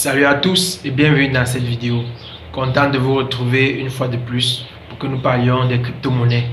Salut à tous et bienvenue dans cette vidéo. Content de vous retrouver une fois de plus pour que nous parlions des crypto-monnaies.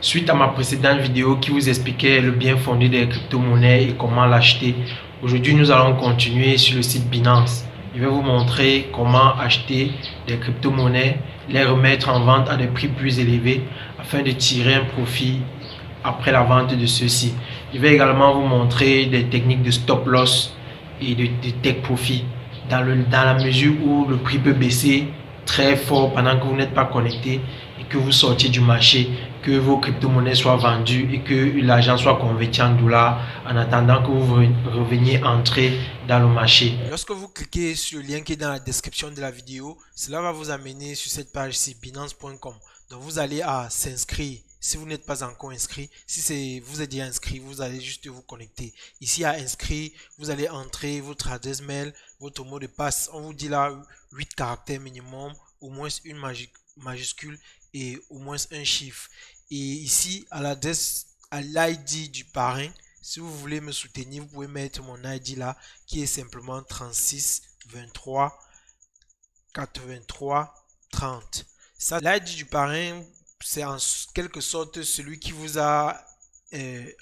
Suite à ma précédente vidéo qui vous expliquait le bien fondé des crypto-monnaies et comment l'acheter, aujourd'hui nous allons continuer sur le site Binance. Je vais vous montrer comment acheter des crypto-monnaies, les remettre en vente à des prix plus élevés afin de tirer un profit après la vente de ceux-ci. Je vais également vous montrer des techniques de stop loss et de take profit dans la mesure où le prix peut baisser très fort pendant que vous n'êtes pas connecté et que vous sortiez du marché, que vos crypto-monnaies soient vendues et que l'argent soit converti en dollars en attendant que vous reveniez entrer dans le marché. Lorsque vous cliquez sur le lien qui est dans la description de la vidéo, cela va vous amener sur cette page-ci, binance.com. Donc vous allez à s'inscrire. Si vous n'êtes pas encore inscrit, si vous êtes déjà inscrit, vous allez juste vous connecter. Ici à inscrit, vous allez entrer votre adresse mail, votre mot de passe. On vous dit là 8 caractères minimum, au moins une majuscule et au moins un chiffre. Et ici à l'adresse, à l'ID du parrain, si vous voulez me soutenir, vous pouvez mettre mon ID là qui est simplement 36 23 83 30. Ça, l'ID du parrain, c'est en quelque sorte celui qui vous a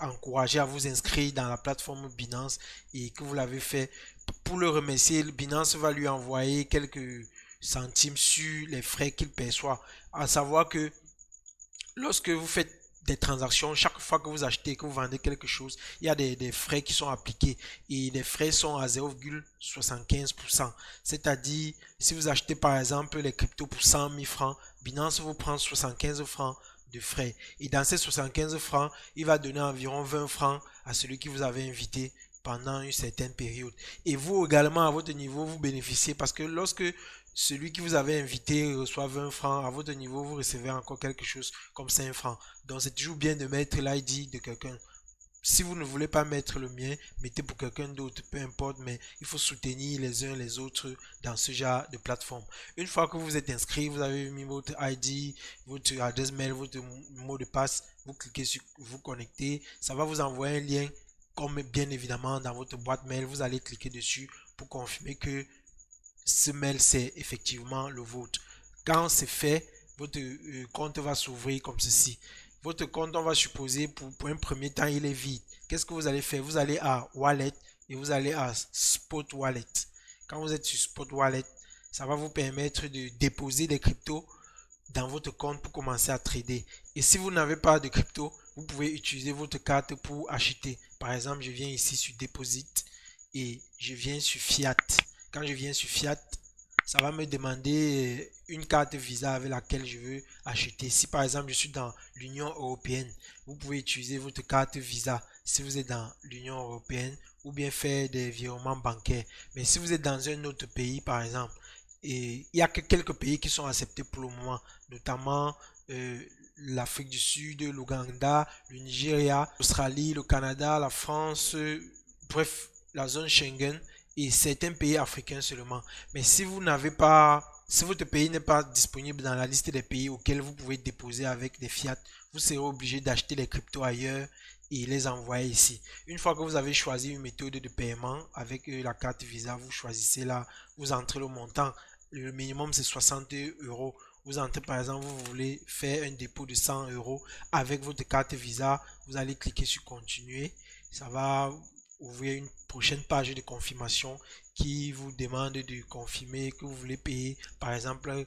encouragé à vous inscrire dans la plateforme Binance et que vous l'avez fait. Pour le remercier, Binance va lui envoyer quelques centimes sur les frais qu'il perçoit. À savoir que lorsque vous faites des transactions, chaque fois que vous achetez, que vous vendez quelque chose, il y a des frais qui sont appliqués et les frais sont à 0,75%. C'est-à-dire, si vous achetez par exemple les cryptos pour 100 000 francs, Binance vous prend 75 francs de frais. Et dans ces 75 francs, il va donner environ 20 francs à celui qui vous avait invité pendant une certaine période. Et vous également, à votre niveau, vous bénéficiez parce que lorsque celui qui vous avait invité reçoit 20 francs, à votre niveau, vous recevez encore quelque chose comme 5 francs. Donc, c'est toujours bien de mettre l'ID de quelqu'un. Si vous ne voulez pas mettre le mien, mettez pour quelqu'un d'autre, peu importe, mais il faut soutenir les uns les autres dans ce genre de plateforme. Une fois que vous êtes inscrit, vous avez mis votre ID, votre adresse mail, votre mot de passe, vous cliquez sur vous connecter, ça va vous envoyer un lien, comme bien évidemment dans votre boîte mail, vous allez cliquer dessus pour confirmer que ce mail c'est effectivement le vôtre. Quand c'est fait, votre compte va s'ouvrir comme ceci. Votre compte, on va supposer pour un premier temps, il est vide. Qu'est-ce que vous allez faire? Vous allez à Wallet et vous allez à Spot Wallet. Quand vous êtes sur Spot Wallet, ça va vous permettre de déposer des cryptos dans votre compte pour commencer à trader. Et si vous n'avez pas de crypto, vous pouvez utiliser votre carte pour acheter. Par exemple, je viens ici sur Deposit et je viens sur Fiat. Quand je viens sur Fiat, ça va me demander une carte Visa avec laquelle je veux acheter. Si par exemple je suis dans l'Union européenne, vous pouvez utiliser votre carte Visa si vous êtes dans l'Union européenne ou bien faire des virements bancaires. Mais si vous êtes dans un autre pays par exemple, et il y a que quelques pays qui sont acceptés pour le moment, notamment l'Afrique du Sud, l'Ouganda, le Nigeria, l'Australie, le Canada, la France, bref, la zone Schengen et certains pays africains seulement. Mais si vous n'avez pas, si votre pays n'est pas disponible dans la liste des pays auxquels vous pouvez déposer avec des fiat, vous serez obligé d'acheter les cryptos ailleurs et les envoyer ici. Une fois que vous avez choisi une méthode de paiement avec la carte Visa, vous choisissez là, vous entrez le montant. Le minimum c'est 60 euros. Vous entrez par exemple, vous voulez faire un dépôt de 100 euros avec votre carte Visa, vous allez cliquer sur continuer. Ça va ouvrir une prochaine page de confirmation qui vous demande de confirmer que vous voulez payer par exemple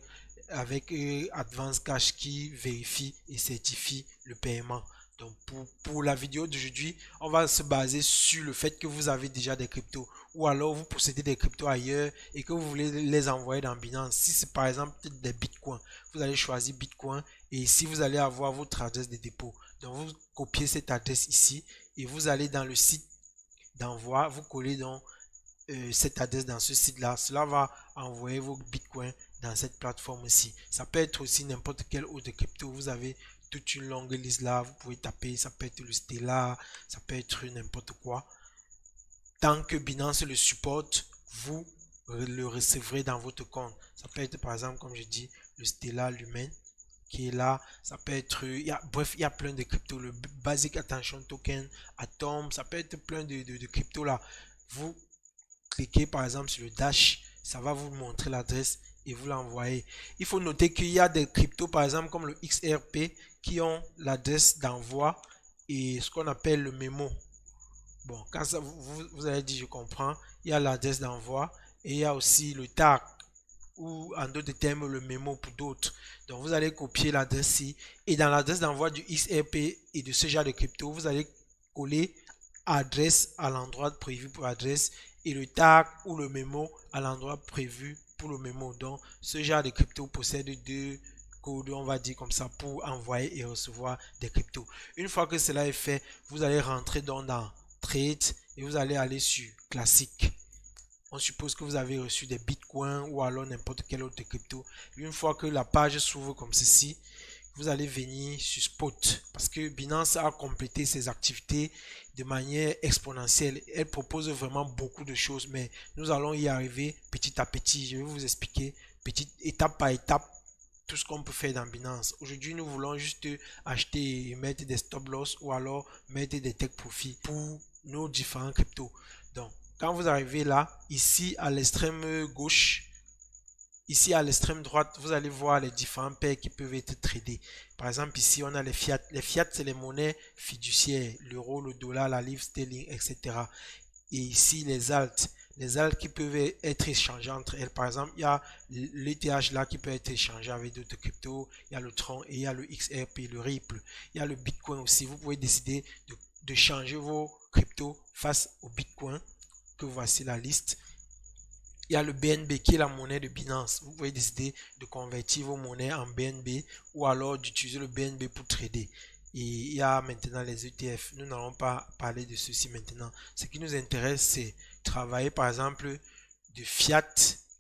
avec Advance Cash qui vérifie et certifie le paiement. Donc pour la vidéo d'aujourd'hui, on va se baser sur le fait que vous avez déjà des cryptos ou alors vous possédez des cryptos ailleurs et que vous voulez les envoyer dans Binance. Si c'est par exemple des bitcoins, vous allez choisir bitcoin et ici vous allez avoir votre adresse de dépôt. Donc vous copiez cette adresse ici et vous allez dans le site d'envoi, vous collez donc cette adresse dans ce site là, cela va envoyer vos bitcoins dans cette plateforme ici. Ça peut être aussi n'importe quel autre crypto, vous avez toute une longue liste là, vous pouvez taper, ça peut être le Stellar, ça peut être n'importe quoi. Tant que Binance le supporte, vous le recevrez dans votre compte. Ça peut être par exemple, comme je dis, le Stellar Lumen qui est là, ça peut être, bref, il y a plein de cryptos, le Basic Attention Token, Atom, ça peut être plein de cryptos là. Vous cliquez par exemple sur le Dash, ça va vous montrer l'adresse et vous l'envoyez. Il faut noter qu'il y a des cryptos, par exemple comme le XRP, qui ont l'adresse d'envoi et ce qu'on appelle le mémo. Bon, quand ça, vous allez dire je comprends, il y a l'adresse d'envoi et il y a aussi le tag ou en d'autres termes le mémo pour d'autres. Donc vous allez copier l'adresse ici et dans l'adresse d'envoi du XRP et de ce genre de crypto, vous allez coller adresse à l'endroit prévu pour adresse et le tag ou le mémo à l'endroit prévu pour le mémo. Donc ce genre de crypto possède deux codes, on va dire comme ça, pour envoyer et recevoir des cryptos. Une fois que cela est fait, vous allez rentrer dans Trade et vous allez aller sur classique. On suppose que vous avez reçu des bitcoins ou alors n'importe quelle autre crypto. Une fois que la page s'ouvre comme ceci, vous allez venir sur Spot parce que Binance a complété ses activités de manière exponentielle. Elle propose vraiment beaucoup de choses, mais nous allons y arriver petit à petit. Je vais vous expliquer étape par étape tout ce qu'on peut faire dans Binance. Aujourd'hui, nous voulons juste acheter et mettre des stop loss ou alors mettre des take profit pour nos différents cryptos. Donc, quand vous arrivez là, ici à l'extrême gauche, ici à l'extrême droite, vous allez voir les différents paires qui peuvent être tradés. Par exemple, ici, on a les fiat. Les fiat, c'est les monnaies fiduciaires, l'euro, le dollar, la livre sterling, etc. Et ici, les alt. Les alt qui peuvent être échangées entre elles. Par exemple, il y a l'ETH là qui peut être échangé avec d'autres cryptos. Il y a le Tron et il y a le XRP, le Ripple. Il y a le Bitcoin aussi. Vous pouvez décider de changer vos cryptos face au Bitcoin. Que voici la liste. Il y a le BNB qui est la monnaie de Binance. Vous pouvez décider de convertir vos monnaies en BNB ou alors d'utiliser le BNB pour trader. Et il y a maintenant les ETF. Nous n'allons pas parler de ceci maintenant. Ce qui nous intéresse, c'est travailler par exemple de fiat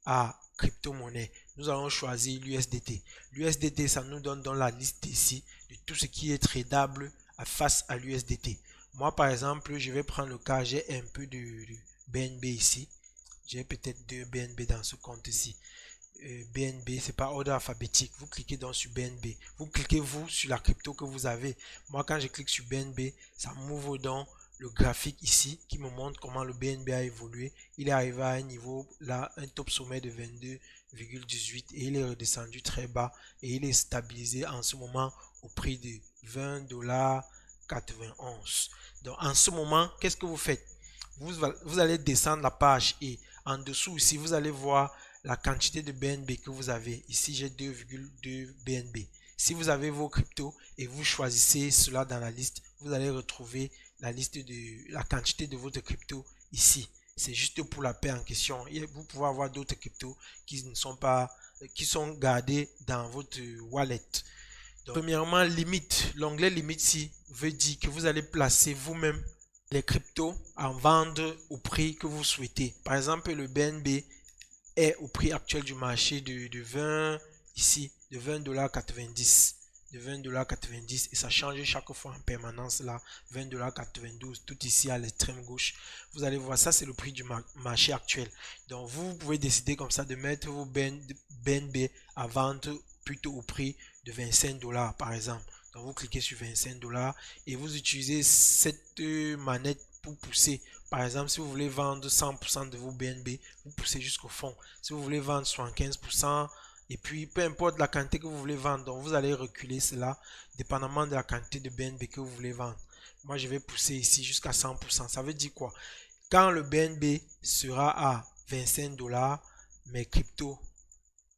à crypto-monnaie. Nous allons choisir l'USDT. L'USDT, ça nous donne dans la liste ici de tout ce qui est tradable face à l'USDT. Moi, par exemple, je vais prendre le cas, j'ai un peu de BNB ici. J'ai peut-être deux BNB dans ce compte ici. BNB, c'est pas ordre alphabétique. Vous cliquez donc sur BNB. Vous cliquez vous sur la crypto que vous avez. Moi, quand je clique sur BNB, ça m'ouvre dans le graphique ici qui me montre comment le BNB a évolué. Il est arrivé à un niveau là, un top sommet de 22,18 et il est redescendu très bas et il est stabilisé en ce moment au prix de 20,91 $. Donc en ce moment, qu'est-ce que vous faites? Vous allez descendre la page et en dessous ici, vous allez voir la quantité de BNB que vous avez. Ici, j'ai 2,2 BNB. Si vous avez vos cryptos et vous choisissez cela dans la liste, vous allez retrouver la liste de la quantité de votre crypto ici. C'est juste pour la paix en question. Vous pouvez avoir d'autres cryptos qui ne sont pas, qui sont gardés dans votre wallet. Donc, premièrement, limite. L'onglet limite ici veut dire que vous allez placer vous-même les cryptos en vente au prix que vous souhaitez. Par exemple, le BNB est au prix actuel du marché de 20 ici, de 20,90 $, de 20,90 $ et ça change chaque fois en permanence là, 20,92 $, tout ici à l'extrême gauche. Vous allez voir, ça c'est le prix du marché actuel. Donc vous pouvez décider comme ça de mettre vos BNB à vente plutôt au prix de 25 $ par exemple. Donc vous cliquez sur 25 $ et vous utilisez cette manette pour pousser. Par exemple, si vous voulez vendre 100% de vos BNB, vous poussez jusqu'au fond. Si vous voulez vendre 75%, et puis peu importe la quantité que vous voulez vendre, donc vous allez reculer cela dépendamment de la quantité de BNB que vous voulez vendre. Moi, je vais pousser ici jusqu'à 100%. Ça veut dire quoi? Quand le BNB sera à 25 $, mes cryptos,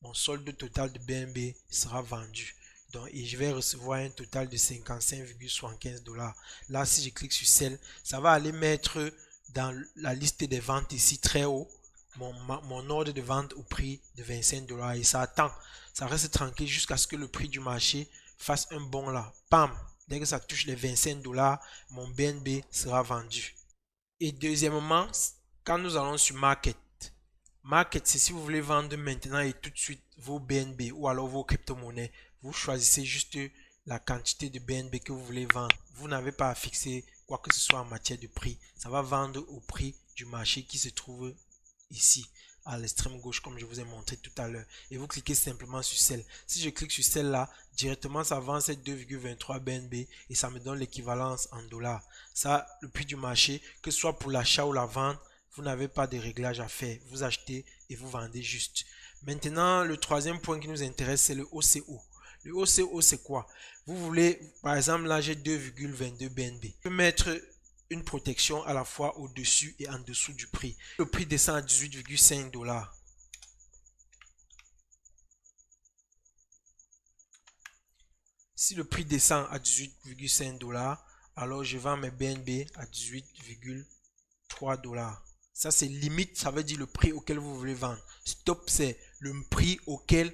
mon solde total de BNB sera vendu. Donc, et je vais recevoir un total de 55,75 $. Là, si je clique sur Sell, ça va aller mettre dans la liste des ventes ici très haut mon ordre de vente au prix de 25 $ et ça attend. Ça reste tranquille jusqu'à ce que le prix du marché fasse un bond là. Pam! Dès que ça touche les 25 $, mon BNB sera vendu. Et deuxièmement, quand nous allons sur Market, c'est si vous voulez vendre maintenant et tout de suite vos BNB ou alors vos crypto-monnaies, vous choisissez juste la quantité de BNB que vous voulez vendre. Vous n'avez pas à fixer quoi que ce soit en matière de prix. Ça va vendre au prix du marché qui se trouve ici à l'extrême gauche comme je vous ai montré tout à l'heure. Et vous cliquez simplement sur celle. Si je clique sur celle-là, directement ça avance 2,23 BNB et ça me donne l'équivalence en dollars. Ça, le prix du marché, que ce soit pour l'achat ou la vente, vous n'avez pas de réglage à faire. Vous achetez et vous vendez juste. Maintenant, le troisième point qui nous intéresse, c'est le OCO. Le OCO, c'est quoi? Vous voulez, par exemple, là, j'ai 2,22 BNB. Je peux mettre une protection à la fois au-dessus et en dessous du prix. Le prix descend à 18,5 $. Si le prix descend à 18,5 $, alors je vends mes BNB à 18,3 $. Ça, c'est limite, ça veut dire le prix auquel vous voulez vendre. Stop, c'est le prix auquel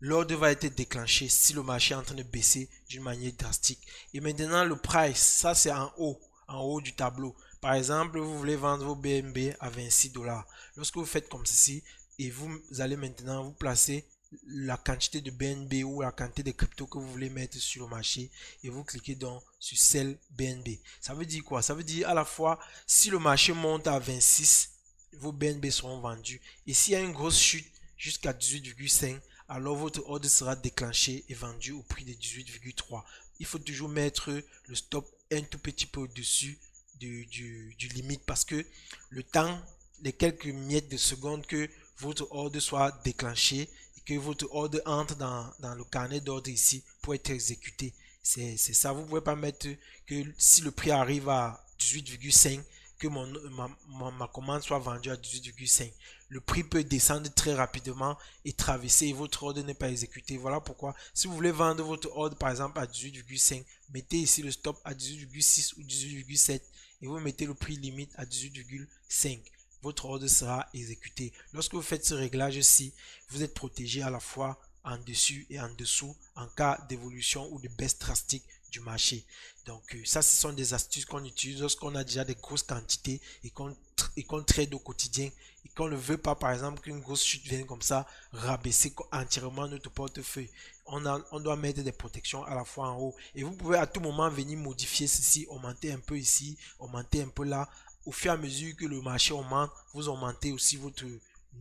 l'ordre va être déclenché si le marché est en train de baisser d'une manière drastique. Et maintenant, le price, ça c'est en haut du tableau. Par exemple, vous voulez vendre vos BNB à 26 $. Lorsque vous faites comme ceci, et vous allez maintenant vous placer la quantité de BNB ou la quantité de crypto que vous voulez mettre sur le marché et vous cliquez donc sur Sell BNB. Ça veut dire quoi? Ça veut dire à la fois si le marché monte à 26, vos BNB seront vendus, et s'il y a une grosse chute jusqu'à 18,5, alors votre ordre sera déclenché et vendu au prix de 18,3. Il faut toujours mettre le stop un tout petit peu au-dessus du limite, parce que le temps, les quelques miettes de secondes que votre ordre soit déclenché et que votre ordre entre dans le carnet d'ordre ici pour être exécuté. C'est ça. Vous ne pouvez pas mettre que si le prix arrive à 18,5, que ma commande soit vendue à 18,5. Le prix peut descendre très rapidement et traverser et votre ordre n'est pas exécuté. Voilà pourquoi, si vous voulez vendre votre ordre par exemple à 18,5, mettez ici le stop à 18,6 ou 18,7 et vous mettez le prix limite à 18,5. Votre ordre sera exécuté. Lorsque vous faites ce réglage-ci, vous êtes protégé à la fois en dessus et en dessous en cas d'évolution ou de baisse drastique du marché. Donc ça, ce sont des astuces qu'on utilise lorsqu'on a déjà des grosses quantités et qu'on trade au quotidien et qu'on ne veut pas, par exemple, qu'une grosse chute vienne comme ça rabaisser entièrement notre portefeuille. On doit mettre des protections à la fois en haut et vous pouvez à tout moment venir modifier ceci, augmenter un peu ici, augmenter un peu là. Au fur et à mesure que le marché augmente, vous augmentez aussi votre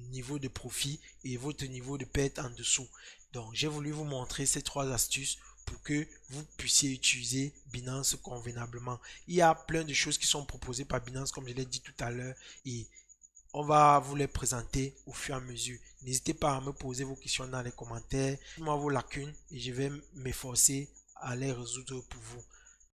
niveau de profit et votre niveau de perte en dessous. Donc j'ai voulu vous montrer ces trois astuces pour que vous puissiez utiliser Binance convenablement. Il y a plein de choses qui sont proposées par Binance, comme je l'ai dit tout à l'heure, et on va vous les présenter au fur et à mesure. N'hésitez pas à me poser vos questions dans les commentaires, dites-moi vos lacunes et je vais m'efforcer à les résoudre pour vous.